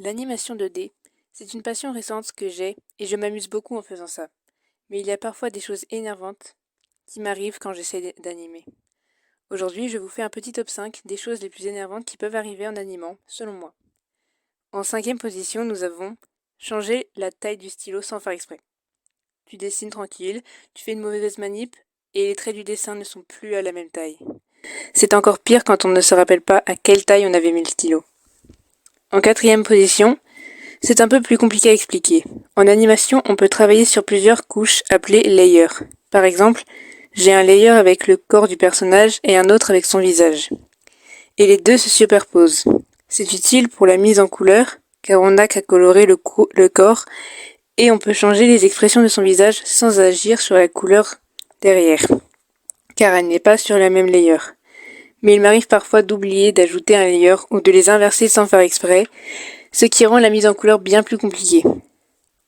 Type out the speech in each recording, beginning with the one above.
L'animation 2D, c'est une passion récente que j'ai et je m'amuse beaucoup en faisant ça. Mais il y a parfois des choses énervantes qui m'arrivent quand j'essaie d'animer. Aujourd'hui, je vous fais un petit top 5 des choses les plus énervantes qui peuvent arriver en animant, selon moi. En cinquième position, nous avons changer la taille du stylo sans faire exprès. Tu dessines tranquille, tu fais une mauvaise manip et les traits du dessin ne sont plus à la même taille. C'est encore pire quand on ne se rappelle pas à quelle taille on avait mis le stylo. En quatrième position, c'est un peu plus compliqué à expliquer. En animation, on peut travailler sur plusieurs couches appelées layers. Par exemple, j'ai un layer avec le corps du personnage et un autre avec son visage. Et les deux se superposent. C'est utile pour la mise en couleur, car on n'a qu'à colorer le corps et on peut changer les expressions de son visage sans agir sur la couleur derrière, car elle n'est pas sur la même layer. Mais il m'arrive parfois d'oublier d'ajouter un layer ou de les inverser sans faire exprès, ce qui rend la mise en couleur bien plus compliquée.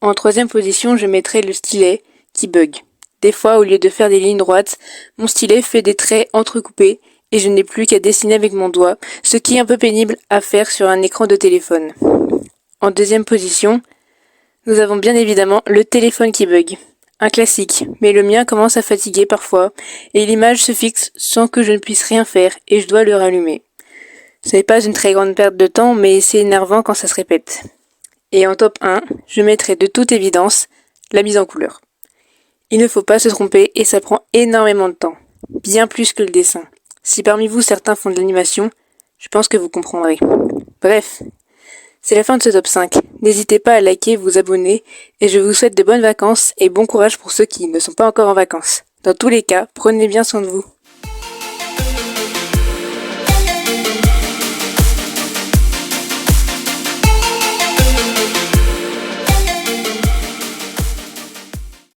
En troisième position, je mettrai le stylet qui bug. Des fois, au lieu de faire des lignes droites, mon stylet fait des traits entrecoupés et je n'ai plus qu'à dessiner avec mon doigt, ce qui est un peu pénible à faire sur un écran de téléphone. En deuxième position, nous avons bien évidemment le téléphone qui bug. Un classique, mais le mien commence à fatiguer parfois et l'image se fixe sans que je ne puisse rien faire et je dois le rallumer. Ce n'est pas une très grande perte de temps, mais c'est énervant quand ça se répète. Et en top 1, je mettrai de toute évidence la mise en couleur. Il ne faut pas se tromper et ça prend énormément de temps, bien plus que le dessin. Si parmi vous certains font de l'animation, je pense que vous comprendrez. Bref, c'est la fin de ce top 5. N'hésitez pas à liker, vous abonner et je vous souhaite de bonnes vacances et bon courage pour ceux qui ne sont pas encore en vacances. Dans tous les cas, prenez bien soin de vous.